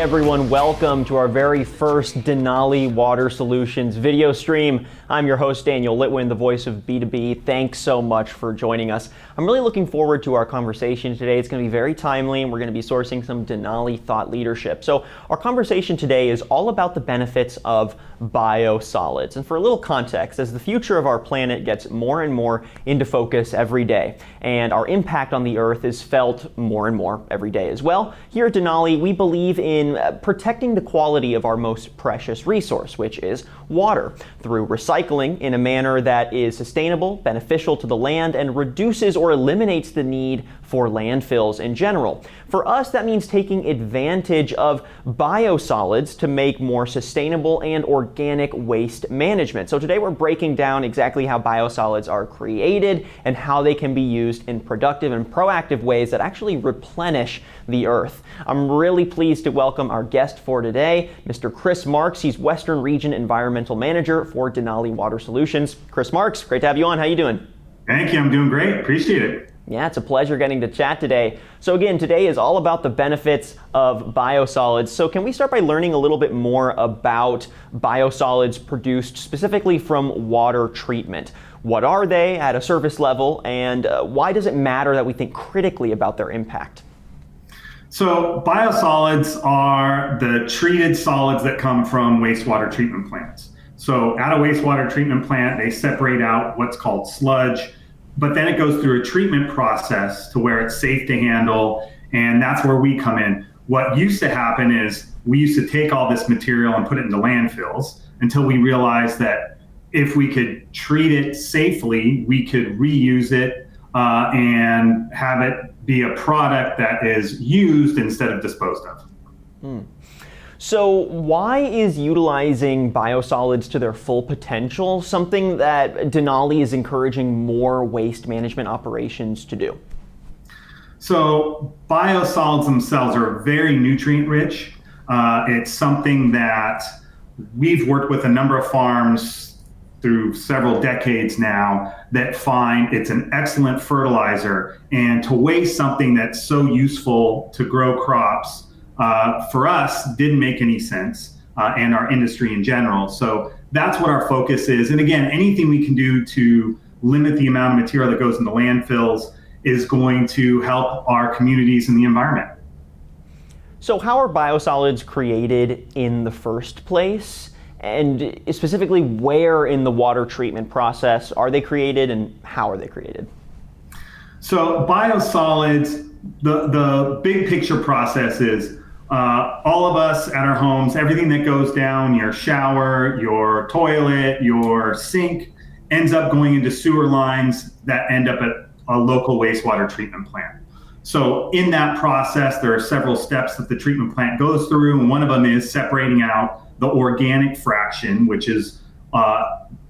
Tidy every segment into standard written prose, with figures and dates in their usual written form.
everyone, welcome to our very first Denali Water Solutions video stream. I'm your host, Daniel Litwin, the voice of B2B. Thanks so much for joining us. I'm really looking forward to our conversation today. It's going to be very timely, and we're going to be sourcing some Denali thought leadership. So our conversation today is all about the benefits of biosolids. And for a little context, as the future of our planet gets more and more into focus every day, and our impact on the Earth is felt more and more every day as well, here at Denali, we believe in protecting the quality of our most precious resource, which is water, through recycling in a manner that is sustainable, beneficial to the land, and reduces or eliminates the need for landfills in general. For us, that means taking advantage of biosolids to make more sustainable and organic waste management. So today we're breaking down exactly how biosolids are created and how they can be used in productive and proactive ways that actually replenish the Earth. I'm really pleased to welcome our guest for today, Mr. Chris Marks. He's Western Region Environmental Manager for Denali Water Solutions. Chris Marks, great to have you on. How you doing? Thank you. I'm doing great. Appreciate it. Yeah, it's a pleasure getting to chat today. So again, today is all about the benefits of biosolids. So can we start by learning a little bit more about biosolids produced specifically from water treatment? What are they at a surface level, and why does it matter that we think critically about their impact? So biosolids are the treated solids that come from wastewater treatment plants. So at a wastewater treatment plant, they separate out what's called sludge, but then it goes through a treatment process to where it's safe to handle, and that's where we come in. What used to happen is we used to take all this material and put it into landfills until we realized that if we could treat it safely, we could reuse it and have it be a product that is used instead of disposed of. So why is utilizing biosolids to their full potential something that Denali is encouraging more waste management operations to do? So biosolids themselves are very nutrient rich. It's something that we've worked with a number of farms through several decades now that find it's an excellent fertilizer, and to waste something that's so useful to grow crops for us didn't make any sense, and our industry in general. So that's what our focus is. And again, anything we can do to limit the amount of material that goes into landfills is going to help our communities and the environment. So how are biosolids created in the first place? And specifically, where in the water treatment process are they created, and how are they created? So biosolids, the big picture process is all of us at our homes, everything that goes down your shower, your toilet, your sink, ends up going into sewer lines that end up at a local wastewater treatment plant. So in that process, there are several steps that the treatment plant goes through, and one of them is separating out the organic fraction, which is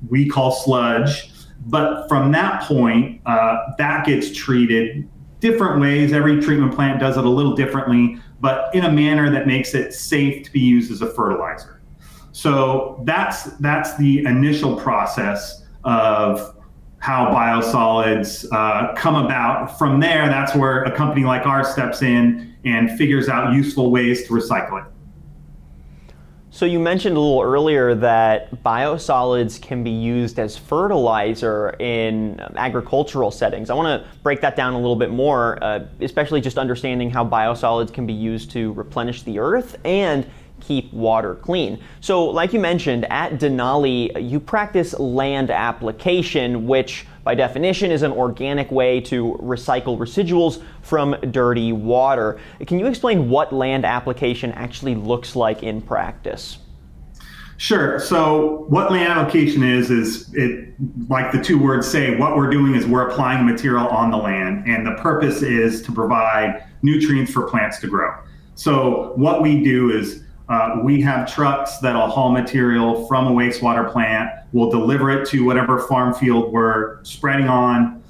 we call sludge. But from that point, that gets treated different ways. Every treatment plant does it a little differently, but in a manner that makes it safe to be used as a fertilizer. So that's the initial process of how biosolids come about. From there, that's where a company like ours steps in and figures out useful ways to recycle it. So you mentioned a little earlier that biosolids can be used as fertilizer in agricultural settings. I want to break that down a little bit more, especially just understanding how biosolids can be used to replenish the earth and keep water clean. So like you mentioned, at Denali, you practice land application, which by definition is an organic way to recycle residuals from dirty water. Can you explain what land application actually looks like in practice? Sure. So what land application is it, like the two words say, what we're doing is we're applying material on the land, and the purpose is to provide nutrients for plants to grow. So what we do is we have trucks that'll haul material from a wastewater plant. We'll deliver it to whatever farm field we're spreading on,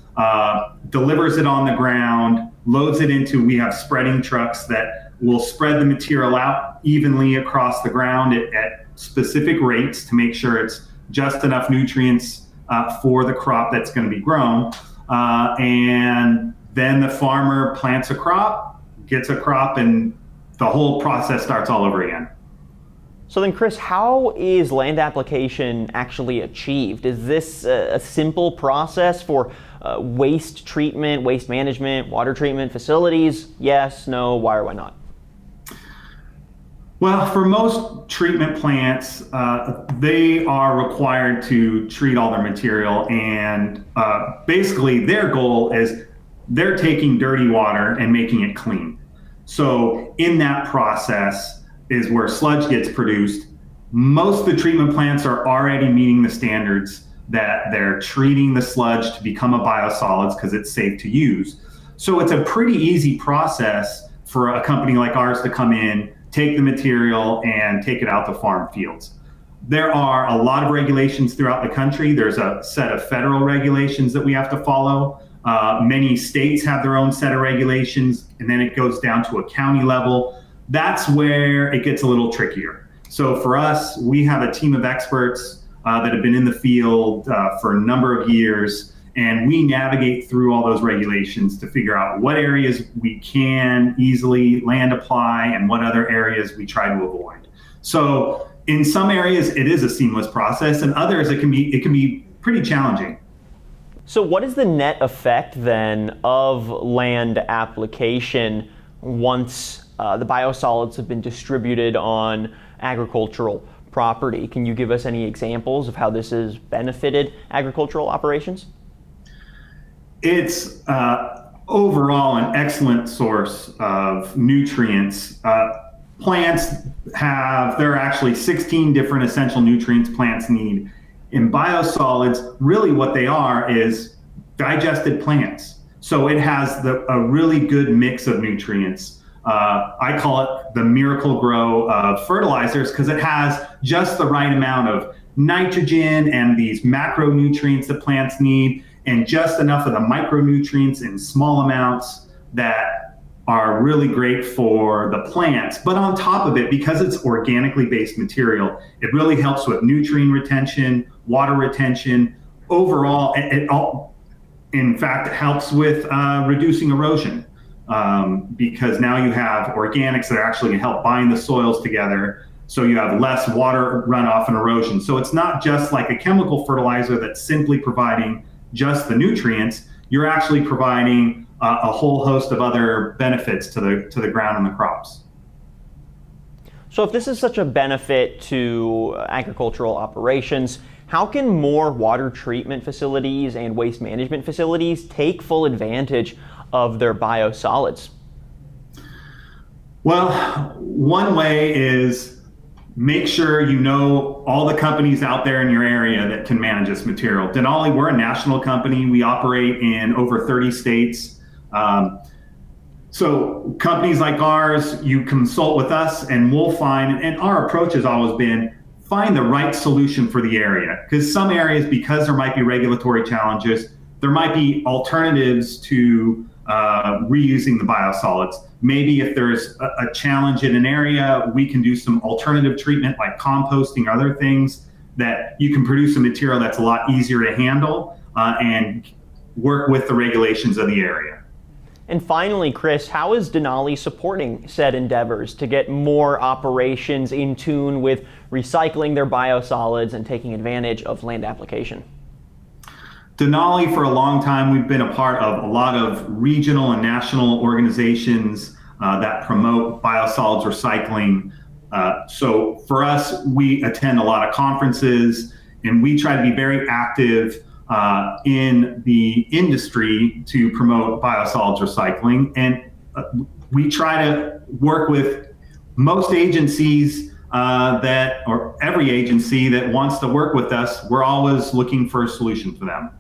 delivers it on the ground, loads it into, we have spreading trucks that will spread the material out evenly across the ground at specific rates to make sure it's just enough nutrients for the crop that's going to be grown. And then the farmer plants a crop, gets a crop, and the whole process starts all over again. So then, Chris, how is land application actually achieved? Is this a simple process for waste treatment, waste management, water treatment facilities? Yes, no, why or why not? Well, for most treatment plants, they are required to treat all their material, and basically their goal is they're taking dirty water and making it clean. So in that process is where sludge gets produced. Most of the treatment plants are already meeting the standards that they're treating the sludge to become a biosolids because it's safe to use. So it's a pretty easy process for a company like ours to come in, take the material, and take it out to farm fields. There are a lot of regulations throughout the country. There's a set of federal regulations that we have to follow. Many states have their own set of regulations, and then it goes down to a county level. That's where it gets a little trickier. So for us, we have a team of experts that have been in the field for a number of years, and we navigate through all those regulations to figure out what areas we can easily land apply and what other areas we try to avoid. So in some areas, it is a seamless process, and others it can be pretty challenging. So what is the net effect then of land application once the biosolids have been distributed on agricultural property? Can you give us any examples of how this has benefited agricultural operations? It's overall an excellent source of nutrients. Plants there are actually 16 different essential nutrients plants need. In biosolids, really what they are is digested plants. So it has a really good mix of nutrients. I call it the miracle grow of fertilizers because it has just the right amount of nitrogen and these macronutrients that plants need, and just enough of the micronutrients in small amounts that are really great for the plants. But on top of it, because it's organically based material, it really helps with nutrient retention, water retention. Overall, in fact, it helps with reducing erosion because now you have organics that are actually going to help bind the soils together, so you have less water runoff and erosion. So it's not just like a chemical fertilizer that's simply providing just the nutrients. You're actually providing a whole host of other benefits to the ground and the crops. So if this is such a benefit to agricultural operations, how can more water treatment facilities and waste management facilities take full advantage of their biosolids? Well, one way is make sure you know all the companies out there in your area that can manage this material. Denali, we're a national company. We operate in over 30 states. So companies like ours, you consult with us and we'll find, and our approach has always been, find the right solution for the area. Because some areas, because there might be regulatory challenges, there might be alternatives to reusing the biosolids. Maybe if there's a challenge in an area, we can do some alternative treatment like composting or other things that you can produce a material that's a lot easier to handle and work with the regulations of the area. And finally, Chris, how is Denali supporting said endeavors to get more operations in tune with recycling their biosolids and taking advantage of land application? Denali, for a long time, we've been a part of a lot of regional and national organizations that promote biosolids recycling. So for us, we attend a lot of conferences and we try to be very active in the industry to promote biosolids recycling. And we try to work with most agencies or every agency that wants to work with us. We're always looking for a solution for them.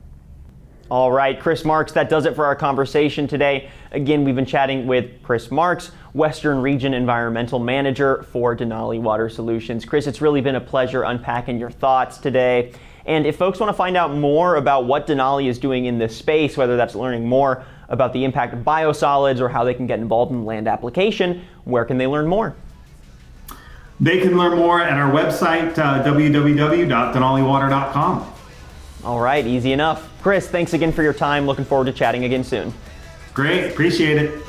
All right, Chris Marks, that does it for our conversation today. Again, we've been chatting with Chris Marks, Western Region Environmental Manager for Denali Water Solutions. Chris, it's really been a pleasure unpacking your thoughts today. And if folks want to find out more about what Denali is doing in this space, whether that's learning more about the impact of biosolids or how they can get involved in land application, where can they learn more? They can learn more at our website, www.denaliwater.com. All right, easy enough. Chris, thanks again for your time. Looking forward to chatting again soon. Great, appreciate it.